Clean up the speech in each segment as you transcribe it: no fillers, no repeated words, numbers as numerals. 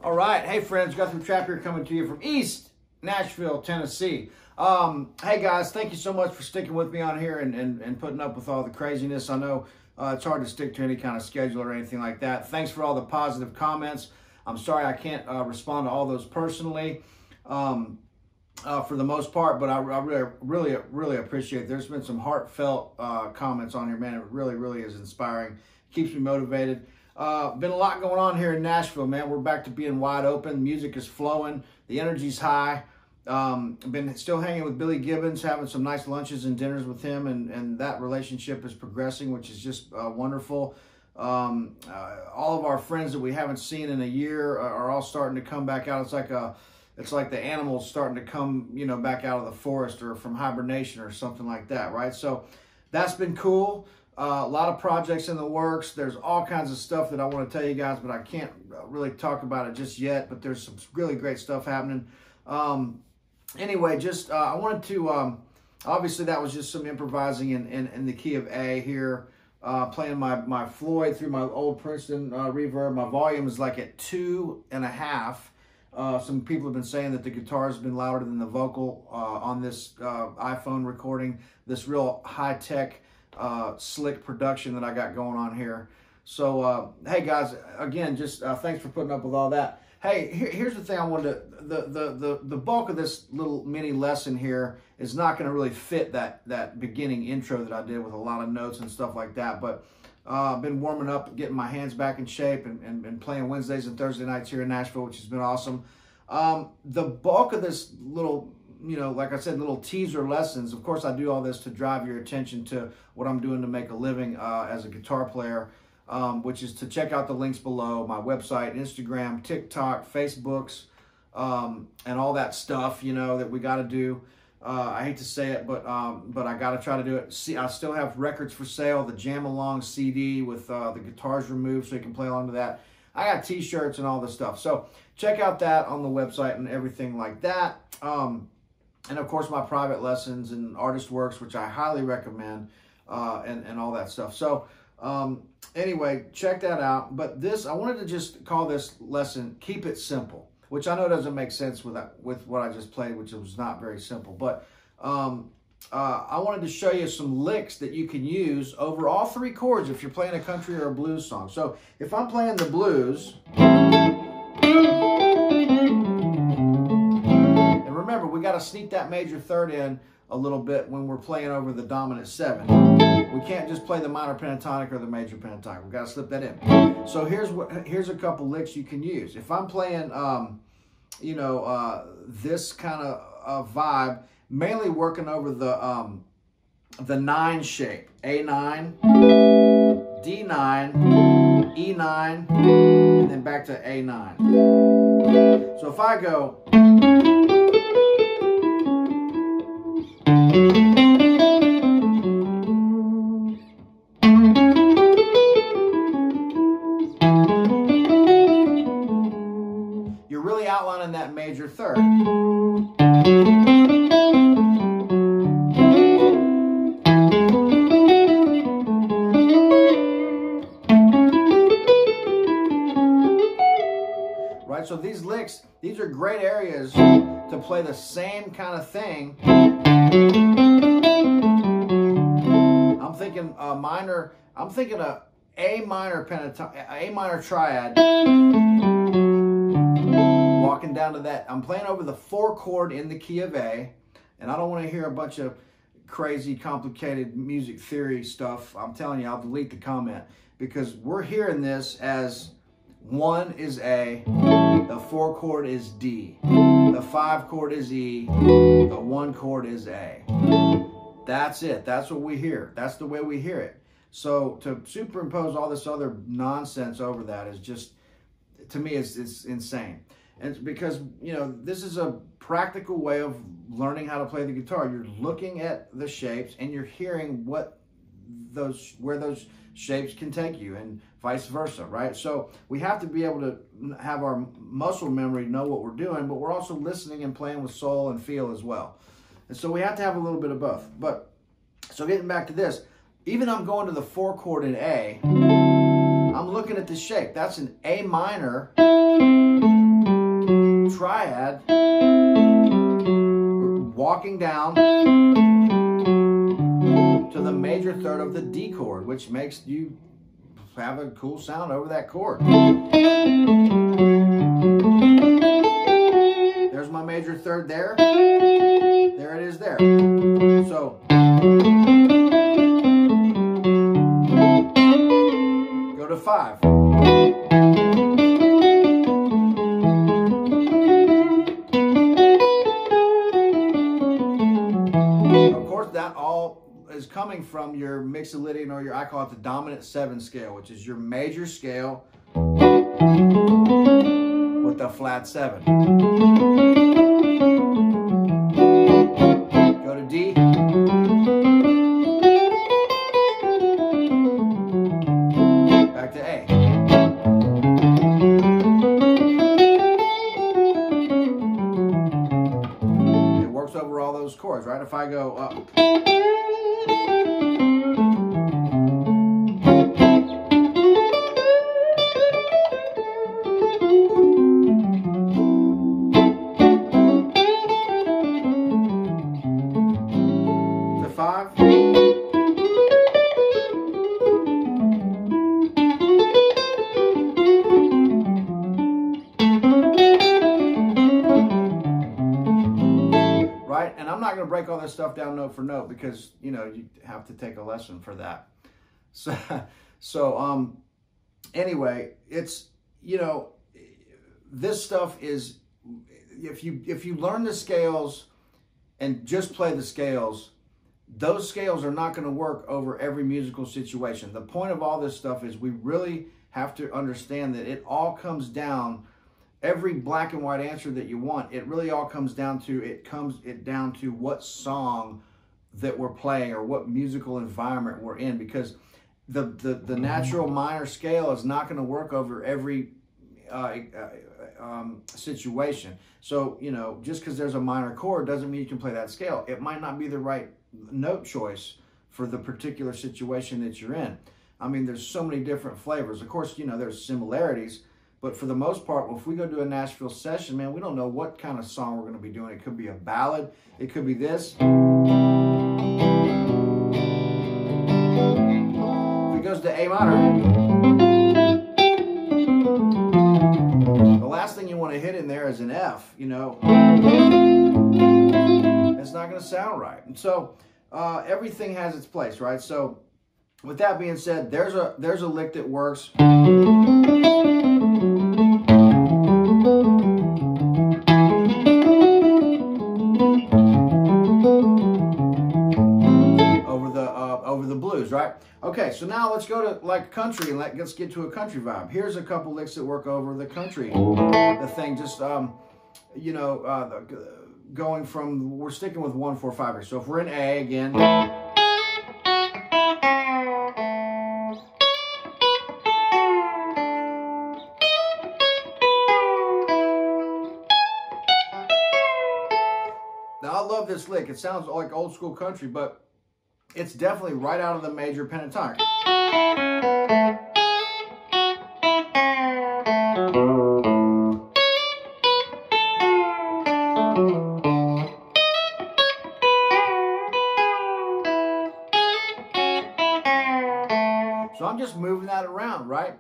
All right, hey friends, Guthrie Trap here coming to you from East Nashville, Tennessee. Hey guys, thank you so much for sticking with me on here and putting up with all the craziness. I know it's hard to stick to any kind of schedule or anything like that. Thanks for all the positive comments. I'm sorry I can't respond to all those personally for the most part, but I really appreciate it. There's been some heartfelt comments on here, man. It really is inspiring. Keeps me motivated. Been a lot going on here in Nashville, man. We're back to being wide open. Music is flowing. The energy's high. Been still hanging with Billy Gibbons, having some nice lunches and dinners with him, and that relationship is progressing, which is just wonderful. All of our friends that we haven't seen in a year are all starting to come back out. It's like the animals starting to come, back out of the forest or from hibernation or something like that, right? So that's been cool. A lot of projects in the works. There's all kinds of stuff that I want to tell you guys, but I can't really talk about it just yet. But there's some really great stuff happening. Anyway, I wanted to, obviously that was just some improvising in the key of A here, playing my Floyd through my old Princeton reverb. My volume is like at 2.5. Some people have been saying that the guitar has been louder than the vocal on this iPhone recording, this real high-tech slick production that I got going on here. So hey guys, again, just thanks for putting up with all that. Hey, here's the thing I wanted to, the bulk of this little mini lesson here is not going to really fit that beginning intro that I did with a lot of notes and stuff like that, but I've been warming up, getting my hands back in shape, and playing Wednesdays and Thursday nights here in Nashville, which has been awesome. The bulk of this little, like I said, little teaser lessons, of course I do all this to drive your attention to what I'm doing to make a living as a guitar player, which is to check out the links below, my website, Instagram, TikTok, Facebooks, and all that stuff, that we got to do. I hate to say it, but I got to try to do it. See, I still have records for sale, the Jam Along CD with the guitars removed so you can play along to that. I got t-shirts and all this stuff. So check out that on the website and everything like that. And of course, my private lessons and artist works, which I highly recommend, and all that stuff. So anyway, check that out. But I wanted to just call this lesson, Keep It Simple, which I know doesn't make sense with what I just played, which was not very simple. But I wanted to show you some licks that you can use over all three chords if you're playing a country or a blues song. So if I'm playing the blues, and remember, we got to sneak that major third in a little bit when we're playing over the dominant 7. We can't just play the minor pentatonic or the major pentatonic. We've got to slip that in. So here's a couple licks you can use. If I'm playing, this kind of vibe, mainly working over the 9 shape, A9, D9, E9, and then back to A9. So if I go, you're really outlining that major third. Right, so these licks, these are great areas to play the same kind of thing. I'm thinking a minor, I'm thinking a minor pentatonic, A minor triad, walking down to that. I'm playing over the 4 chord in the key of A, and I don't want to hear a bunch of crazy, complicated music theory stuff. I'm telling you, I'll delete the comment, because we're hearing this as 1 is A, the 4 chord is D, the 5 chord is E, the 1 chord is A. That's it. That's what we hear. That's the way we hear it. So to superimpose all this other nonsense over that is just, to me, it's insane. And it's because, this is a practical way of learning how to play the guitar. You're looking at the shapes and you're hearing where those shapes can take you, and vice versa, right? So we have to be able to have our muscle memory, know what we're doing, but we're also listening and playing with soul and feel as well. And so we have to have a little bit of both. But so getting back to this, even I'm going to the 4 chord in A, I'm looking at the shape. That's an A minor triad, walking down to the major third of the D chord, which makes you have a cool sound over that chord. There's my major third there. There it is there. So go to 5. Of course, that all is coming from your Mixolydian, or I call it the dominant 7 scale, which is your major scale with the flat 7. Go to D. Back to A. It works over all those chords, right? If I go up. Break all this stuff down note for note, because you have to take a lesson for that. So anyway, it's this stuff is, if you learn the scales and just play the scales, those scales are not going to work over every musical situation. The point of all this stuff is we really have to understand that it all comes down. Every black and white answer that you want, it really all comes down to, what song that we're playing or what musical environment we're in, because the natural minor scale is not going to work over every situation. So, just because there's a minor chord doesn't mean you can play that scale. It might not be the right note choice for the particular situation that you're in. I mean, there's so many different flavors. Of course, there's similarities. But for the most part, if we go to a Nashville session, man, we don't know what kind of song we're going to be doing. It could be a ballad. It could be this. If it goes to A minor, the last thing you want to hit in there is an F, It's it's not going to sound right. And so everything has its place, right? So with that being said, there's a lick that works. Over the blues, right? Okay, so now let's go to like country and let's get to a country vibe. Here's a couple licks that work over the country. The thing just, you know, going from, we're sticking with 1, 4, 5 here. So if we're in A again. Now I love this lick. It sounds like old school country, but it's definitely right out of the major pentatonic. So I'm just moving that around, right?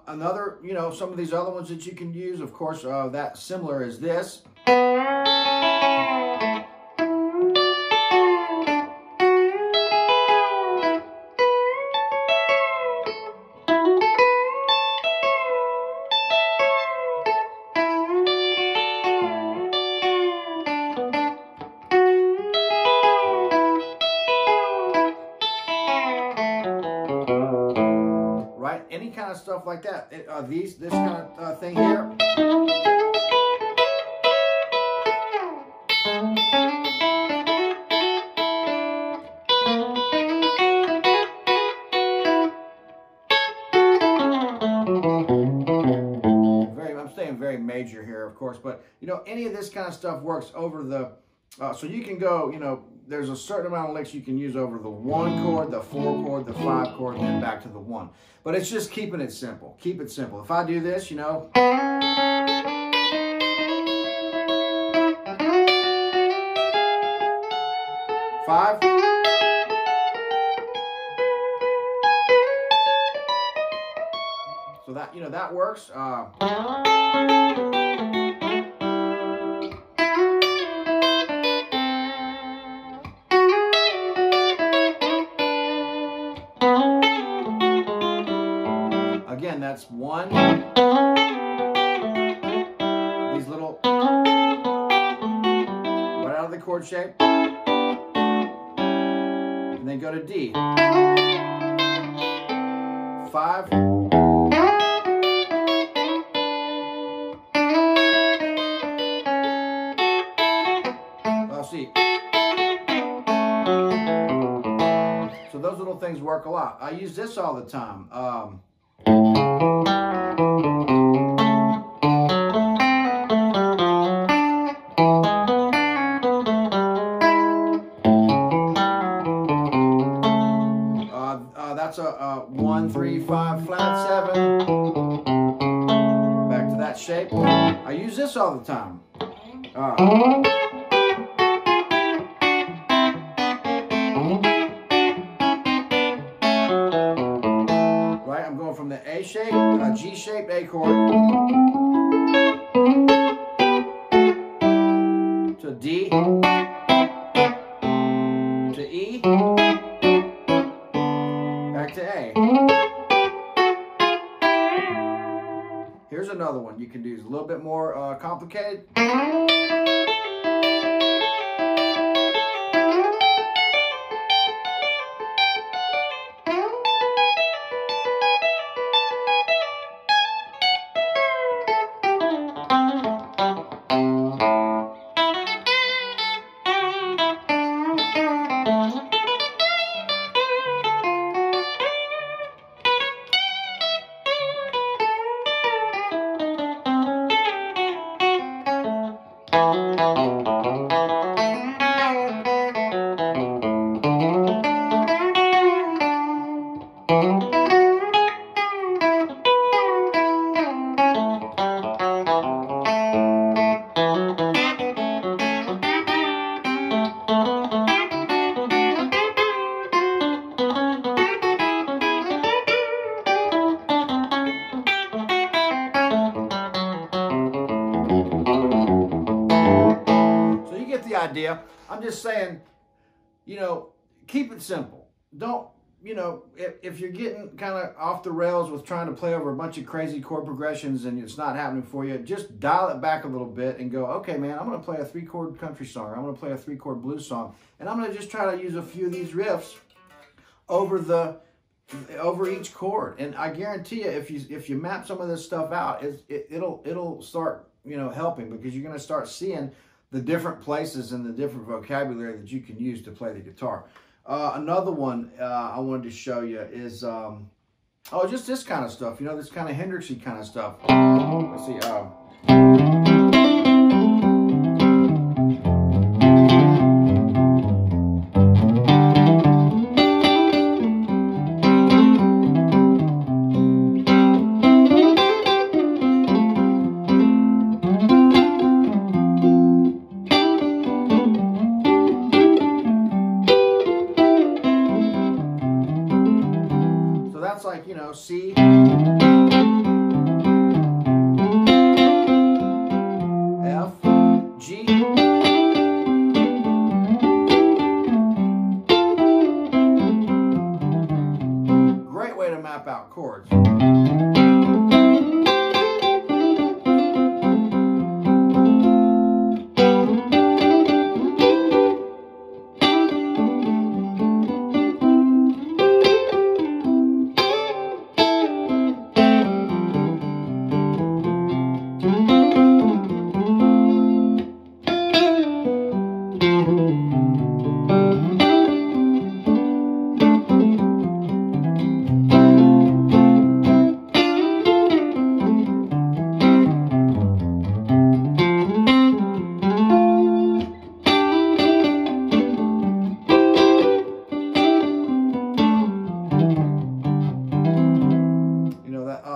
Another, you know, some of these other ones that you can use, of course, that similar is this. Right? Any kind of stuff like that. This kind of thing here. I'm staying very major here, of course, but you know, any of this kind of stuff works over the, so you can go, you know, there's a certain amount of licks you can use over the 1 chord, the 4 chord, the 5 chord, and then back to the 1. But it's just keeping it simple. Keep it simple. If I do this, you know. 5. So that, you know, that works. Again, that's 1. These little, right out of the chord shape. And then go to D. 5. C. So those little things work a lot. I use this all the time. That's a 1, 3, 5 flat 7. Back to that shape. I use this all the time. Right, I'm going from the A shape, G-shaped A chord, to D, to E, back to A. Here's another one you can do. It's a little bit more complicated. idea. I'm I'm just saying, you know, keep it simple. Don't, you know, if you're getting kind of off the rails with trying to play over a bunch of crazy chord progressions and it's not happening for you, just dial it back a little bit and go, okay, man, I'm going to play a 3-chord country song. I'm going to play a 3-chord blues song. And I'm going to just try to use a few of these riffs over each chord. And I guarantee you, if you map some of this stuff out, it'll start, you know, helping, because you're going to start seeing the different places and the different vocabulary that you can use to play the guitar. Another one I wanted to show you is, just this kind of stuff, you know, this kind of Hendrixy kind of stuff. Let's see. That's like, you know, C, F, G. Great way to map out chords.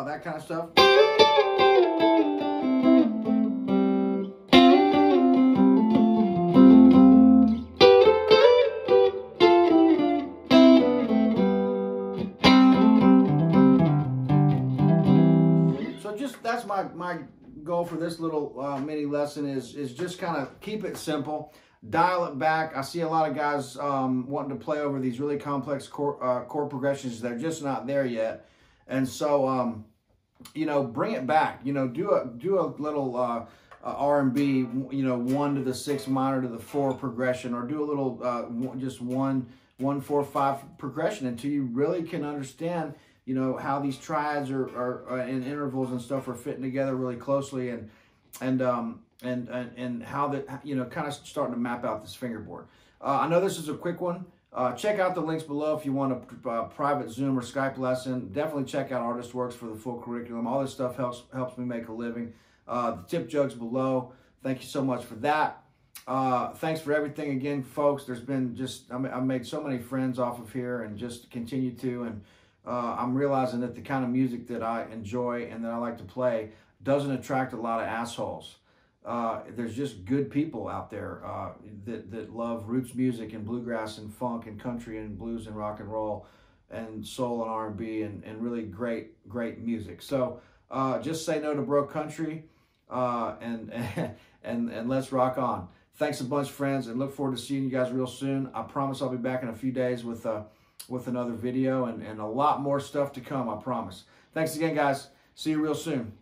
That kind of stuff. So just, that's my goal for this little mini lesson is just kind of keep it simple, dial it back. I see a lot of guys wanting to play over these really complex chord progressions. They're just not there yet. And so, you know, bring it back. You know, do a little R&B, you know, 1 to the 6 minor to the 4 progression, or do a little just 1 4 5 progression until you really can understand, you know, how these triads are and intervals and stuff are fitting together really closely, and how that, you know, kind of starting to map out this fingerboard. I know this is a quick one. Check out the links below if you want a private Zoom or Skype lesson. Definitely check out Artist Works for the full curriculum. All this stuff helps me make a living. The tip jug's below. Thank you so much for that. Thanks for everything again, folks. There's been just, I've made so many friends off of here and just continue to. And I'm realizing that the kind of music that I enjoy and that I like to play doesn't attract a lot of assholes. There's just good people out there that love roots music and bluegrass and funk and country and blues and rock and roll and soul and R&B and really great music. So just say no to broke country and let's rock on. Thanks a bunch, friends, and look forward to seeing you guys real soon. I promise I'll be back in a few days with another video and a lot more stuff to come, I promise. Thanks again, guys. See you real soon.